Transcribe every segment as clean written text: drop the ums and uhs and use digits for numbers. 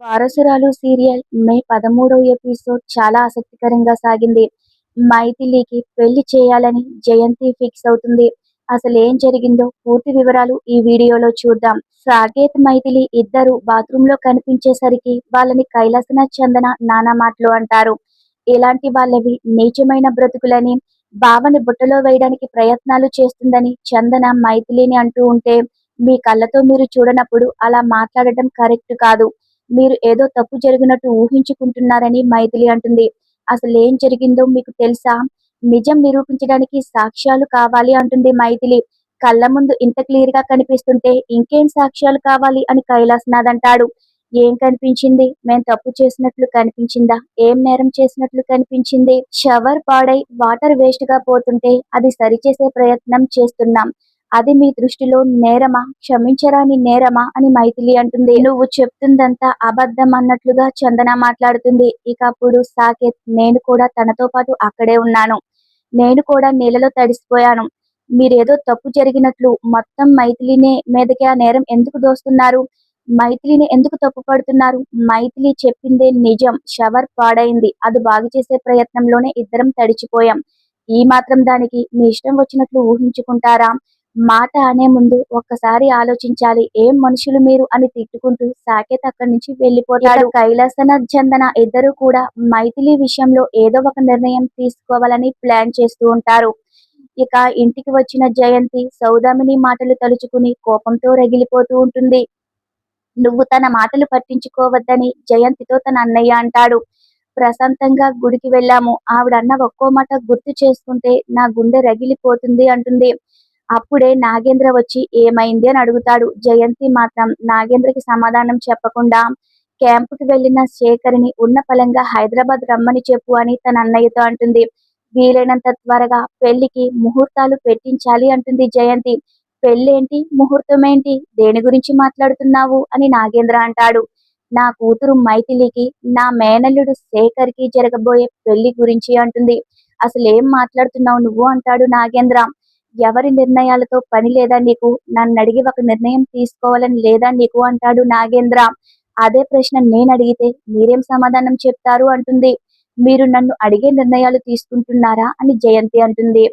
వారసురాలు serial మే 13వ episode చాలా ఆసక్తికరంగా సాగింది. మైథిలికి పెళ్లి చేయాలని జయంతి ఫిక్స్ అవుతుంది. అసలేం జరిగిందో పూర్తి వివరాలు ఈ వీడియోలో చూద్దాం. సాకేత్, మైథిలి ఇద్దరు బాత్రూంలో కనిపించేసరికి వాళ్ళని కైలాసనాథ్, చందన నానా మాటలు అంటారు. ఇలాంటి వాళ్ళవి నీచమైన బ్రతుకులని, బావని బుట్టలో వేయడానికి ప్రయత్నాలు చేస్తుందని చందన మైథిలిని అంటూ ఉంటే, మీ కళ్ళతో మీరు చూడనప్పుడు అలా మాట్లాడటం కరెక్ట్ కాదు. మీరు ఏదో తప్పు జరిగినట్టు ఊహించుకుంటున్నారని మైథిలి అంటుంది. అసలేం జరిగిందో మీకు తెలుసా? నిజం నిరూపించడానికి సాక్ష్యాలు కావాలి అంటుంది మైథిలి. కళ్ళ ముందు ఇంత క్లియర్ గా కనిపిస్తుంటే ఇంకేం సాక్ష్యాలు కావాలి అని కైలాసనాథ్ అంటాడు. ఏం కనిపించింది? మేం తప్పు చేసినట్లు కనిపించిందా? ఏం నేరం చేసినట్లు కనిపించింది? షవర్ పాడై వాటర్ వేస్ట్ గా పోతుంటే అది సరిచేసే ప్రయత్నం చేస్తున్నాం. అది మీ దృష్టిలో నేరమా, క్షమించరాని నేరమా అని మైథిలి అంటుంది. నువ్వు చెప్తుందంతా అబద్ధం అన్నట్లుగా చందన మాట్లాడుతుంది. ఇక అప్పుడు సాకేత్, నేను కూడా తనతో పాటు అక్కడే ఉన్నాను. నేను కూడా నీళ్ళలో తడిసిపోయాను. మీరేదో తప్పు జరిగినట్లు మొత్తం మైథిలినే మీదకి ఆ నేరం ఎందుకు దోస్తున్నారు? మైథిలిని ఎందుకు తప్పు పడుతున్నారు? మైథిలి చెప్పిందే నిజం. షవర్ పాడైంది. అది బాగు చేసే ప్రయత్నంలోనే ఇద్దరం తడిచిపోయాం. ఈ మాత్రం దానికి మీ ఇష్టం వచ్చినట్లు ఊహించుకుంటారా? మాట అనే ముందు ఒక్కసారి ఆలోచించాలి. ఏం మనుషులు మీరు అని తిట్టుకుంటూ సాకేత్ అక్కడి నుంచి వెళ్ళిపోతాడు. కైలాసనాథ్, చందన ఇద్దరు కూడా మైథిలి విషయంలో ఏదో ఒక నిర్ణయం తీసుకోవాలని ప్లాన్ చేస్తూ ఉంటారు. ఇక ఇంటికి వచ్చిన జయంతి సౌదామిని మాటలు తలుచుకుని కోపంతో రగిలిపోతూ ఉంటుంది. నువ్వు తన మాటలు పట్టించుకోవద్దని జయంతితో తన అన్నయ్య అంటాడు. ప్రశాంతంగా గుడికి వెళ్ళాము. ఆవిడన్న ఒక్కో మాట గుర్తు చేసుకుంటే నా గుండె రగిలిపోతుంది అంటుంది. అప్పుడే నాగేంద్ర వచ్చి ఏమైంది అని అడుగుతాడు. జయంతి మాత్రం నాగేంద్రకి సమాధానం చెప్పకుండా క్యాంపుకి వెళ్లిన శేఖర్ని ఉన్న పలంగా హైదరాబాద్ రమ్మని చెప్పు అని తన అన్నయ్యతో అంటుంది. వీలైనంత త్వరగా పెళ్లికి ముహూర్తాలు పెట్టించాలి అంటుంది జయంతి. పెళ్ళేంటి, ముహూర్తం ఏంటి, దేని గురించి మాట్లాడుతున్నావు అని నాగేంద్ర అంటాడు. నా కూతురు మైథిలికి, నా మేనల్లుడు శేఖర్ కి జరగబోయే పెళ్లి గురించి అంటుంది. అసలేం మాట్లాడుతున్నావు నువ్వు అంటాడు నాగేంద్ర. ఎవరి నిర్ణయాలతో పని లేదా నీకు? నన్నడిగి ఒక నిర్ణయం తీసుకోవాలని లేదా నీకు అంటాడు నాగేంద్ర. అదే ప్రశ్న నేనడిగితే మీరేం సమాధానం చెప్తారు అంటుంది. మీరు నన్ను అడిగే నిర్ణయాలు తీసుకుంటున్నారా అని జయంతి అంటుంది.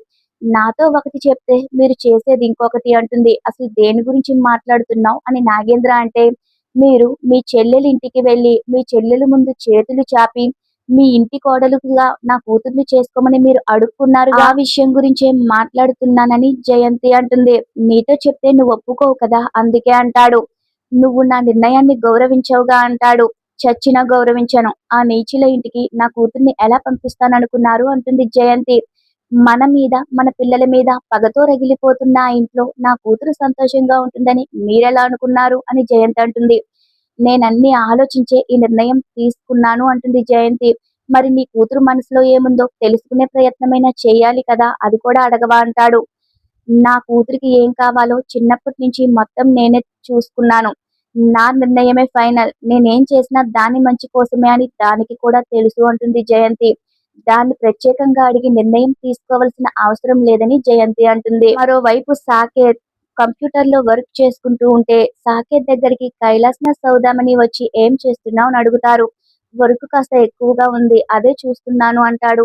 నాతో ఒకటి చెప్తే మీరు చేసేది ఇంకొకటి అంటుంది. అసలు దేని గురించి మాట్లాడుతున్నావు అని నాగేంద్ర అంటే, మీరు మీ చెల్లెలి ఇంటికి వెళ్ళి మీ చెల్లెలు ముందు చేతులు చాపి మీ ఇంటి కోడలుగా నా కూతుర్ని చేసుకోమని మీరు అడుక్కున్నారు. ఆ విషయం గురించే మాట్లాడుతున్నానని జయంతి అంటుంది. నీతో చెప్తే నువ్వు ఒప్పుకోవు కదా, అందుకే అంటాడు. నువ్వు నా నిర్ణయాన్ని గౌరవించవుగా అంటాడు. చచ్చినా గౌరవించను. ఆ నీచుల ఇంటికి నా కూతుర్ని ఎలా పంపిస్తాననుకున్నారు అంటుంది జయంతి. మన మీద, మన పిల్లల మీద పగతో రగిలిపోతున్న ఆ ఇంట్లో నా కూతురు సంతోషంగా ఉంటుందని మీరెలా అనుకున్నారు అని జయంతి అంటుంది. నేనన్ని ఆలోచించే ఈ నిర్ణయం తీసుకున్నాను అంటుంది జయంతి. మరి నీ కూతురు మనసులో ఏముందో తెలుసుకునే ప్రయత్నమైనా చేయాలి కదా, అది కూడా అడగవా అంటాడు. నా కూతురికి ఏం కావాలో చిన్నప్పటి నుంచి మొత్తం నేనే చూసుకున్నాను. నా నిర్ణయమే ఫైనల్. నేనేం చేసినా దాని మంచి కోసమే అని దానికి కూడా తెలుసు అంటుంది జయంతి. దాన్ని ప్రత్యేకంగా అడిగి నిర్ణయం తీసుకోవాల్సిన అవసరం లేదని జయంతి అంటుంది. మరోవైపు సాకేత్ కంప్యూటర్ లో వర్క్ చేసుకుంటూ ఉంటే సాకేత్ దగ్గరికి కైలాసనాథ్, సౌదామని వచ్చి ఏం చేస్తున్నావు అని అడుగుతారు. వర్క్ కాస్త ఎక్కువగా ఉంది, అదే చూస్తున్నాను అంటాడు.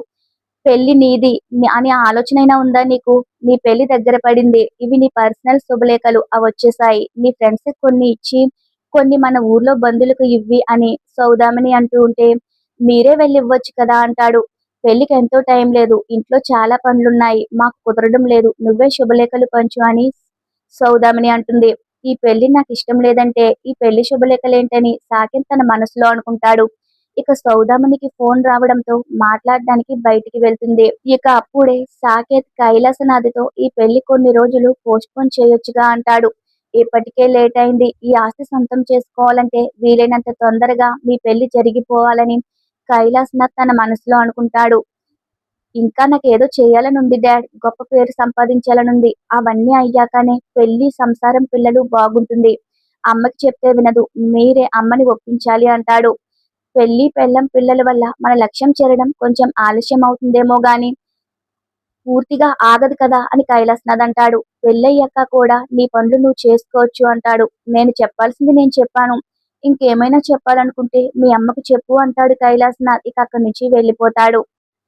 పెళ్లి నీది అని ఆలోచనైనా ఉందా నీకు? నీ పెళ్లి దగ్గర పడింది. ఇవి నీ పర్సనల్ శుభలేఖలు, అవి వచ్చేసాయి. నీ ఫ్రెండ్స్ కొన్ని ఇచ్చి కొన్ని మన ఊర్లో బంధువులకు ఇవ్వి అని సౌదామిని అంటూ ఉంటే, మీరే వెళ్ళి ఇవ్వచ్చు కదా అంటాడు. పెళ్లికి ఎంతో టైం లేదు, ఇంట్లో చాలా పనులున్నాయి, మాకు కుదరడం లేదు, నువ్వే శుభలేఖలు పంచు అని సౌదామిని అంటుంది. ఈ పెళ్లి నాకు ఇష్టం లేదంటే ఈ పెళ్లి శుభలేఖలేంటని సాకేత్ తన మనసులో అనుకుంటాడు. ఇక సౌదామినికి ఫోన్ రావడంతో మాట్లాడడానికి బయటికి వెళ్తుంది. ఇక అప్పుడే సాకేత్ కైలాసనాథ్తో ఈ పెళ్లి కొన్ని రోజులు పోస్ట్ పోన్ చేయొచ్చుగా అంటాడు. ఇప్పటికే లేట్ అయింది. ఈ ఆస్తి సొంతం చేసుకోవాలంటే వీలైనంత తొందరగా మీ పెళ్లి జరిగిపోవాలని కైలాసనాథ్ తన మనసులో అనుకుంటాడు. ఇంకా నాకేదో చేయాలనుంది డాడ్, గొప్ప పేరు సంపాదించాలనుంది. అవన్నీ అయ్యాకనే పెళ్లి, సంసారం, పిల్లలు బాగుంటుంది. అమ్మకి చెప్తే వినదు, మీరే అమ్మని ఒప్పించాలి అంటాడు. పెళ్లి, పెళ్ళం, పిల్లల వల్ల మన లక్ష్యం చేరడం కొంచెం ఆలస్యం అవుతుందేమో గాని పూర్తిగా ఆగదు కదా అని కైలాసనాథ్ అంటాడు. పెళ్ళయ్యాక కూడా నీ పనులు నువ్వు చేసుకోవచ్చు అంటాడు. నేను చెప్పాల్సింది నేను చెప్పాను. ఇంకేమైనా చెప్పాలనుకుంటే మీ అమ్మకు చెప్పు అంటాడు కైలాసనాథ్. ఇక అక్కడి నుంచి వెళ్ళిపోతాడు.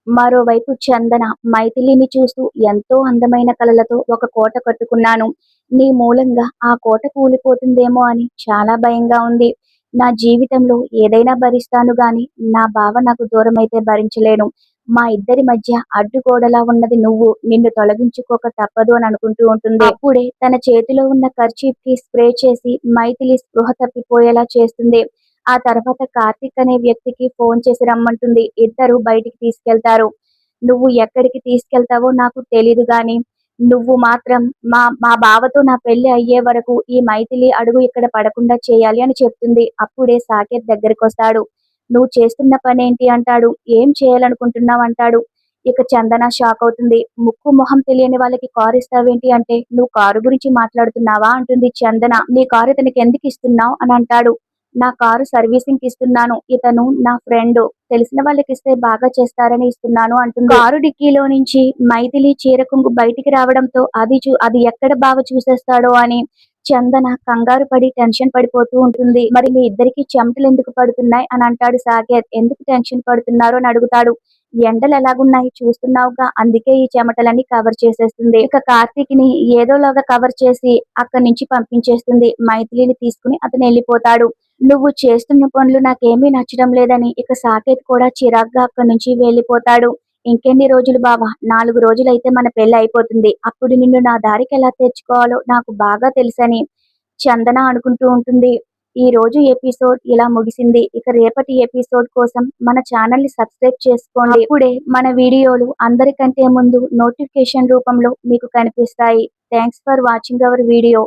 మరోవైపు చందన మైథిలిని చూస్తూ ఎంతో అందమైన కలలతో ఒక కోట కట్టుకున్నాను. నీ మూలంగా ఆ కోట కూలిపోతుందేమో అని చాలా భయంగా ఉంది. నా జీవితంలో ఏదైనా భరిస్తాను గాని నా బావ నాకు దూరమైతే భరించలేను. మా ఇద్దరి మధ్య అడ్డుగోడలా ఉన్నది నువ్వు. నిన్ను తొలగించుకోక తప్పదు అని అనుకుంటూ ఉంటుంది. అప్పుడే తన చేతిలో ఉన్న కర్చీఫ్ కి స్ప్రే చేసి మైథిలి స్పృహ తప్పిపోయేలా చేస్తుంది. ఆ తర్వాత కార్తీక్ అనే వ్యక్తికి ఫోన్ చేసి రమ్మంటుంది. ఇద్దరు బయటికి తీసుకెళ్తారు. నువ్వు ఎక్కడికి తీసుకెళ్తావో నాకు తెలీదు గాని నువ్వు మాత్రం మా బావతో నా పెళ్లి అయ్యే వరకు ఈ మైథిలి అడుగు ఇక్కడ పడకుండా చేయాలి అని చెప్తుంది. అప్పుడే సాకేత్ దగ్గరికొస్తాడు. నువ్వు చేస్తున్న పనేంటి అంటాడు. ఏం చేయాలనుకుంటున్నావు అంటాడు. ఇక చందన షాక్ అవుతుంది. ముక్కు మొహం తెలియని వాళ్ళకి కారు ఇస్తావేంటి అంటే నువ్వు కారు గురించి మాట్లాడుతున్నావా అంటుంది చందన. నీ కారు ఇతనికి ఎందుకు ఇస్తున్నావు అని అంటాడు. నా కారు సర్వీసింగ్ ఇస్తున్నాను. ఇతను నా ఫ్రెండ్. తెలిసిన వాళ్ళకి ఇస్తే బాగా చేస్తారని ఇస్తున్నాను అంటుంది. కారు డిక్కీలో నుంచి మైథిలి చీర కొంగు బయటికి రావడంతో అది ఎక్కడ బావ చూసేస్తాడో అని చందన కంగారు పడి టెన్షన్ పడిపోతూ ఉంటుంది. మరి మీ ఇద్దరికి చెమటలు ఎందుకు పడుతున్నాయి అని అంటాడు సాకేత్. ఎందుకు టెన్షన్ పడుతున్నారు అని అడుగుతాడు. ఎండలు ఎలాగున్నాయి చూస్తున్నావుగా అందుకే ఈ చెమటలన్నీ కవర్ చేసేస్తుంది. ఇక కార్తీక్ ని ఏదోలాగా కవర్ చేసి అక్కడి నుంచి పంపించేస్తుంది. మైథిలిని తీసుకుని అతను వెళ్ళిపోతాడు. నువ్వు చేస్తున్న పనులు నాకేమీ నచ్చడం లేదని ఇక సాకేత్ కూడా చిరాగ్గా అక్కడి నుంచి వెళ్ళిపోతాడు. ఇంకెన్ని రోజులు బావా? 4 రోజులైతే మన పెళ్లి అయిపోతుంది. అప్పుడు నిన్ను నా దారికి ఎలా తెచ్చుకోవాలో నాకు బాగా తెలుసని చందన అనుకుంటూ ఉంటుంది. ఈ రోజు ఎపిసోడ్ ఇలా ముగిసింది. ఇక రేపటి ఎపిసోడ్ కోసం మన ఛానల్ ని సబ్స్క్రైబ్ చేసుకోండి. అప్పుడే మన వీడియోలు అందరికంటే ముందు నోటిఫికేషన్ రూపంలో మీకు కనిపిస్తాయి. Thanks for watching our video.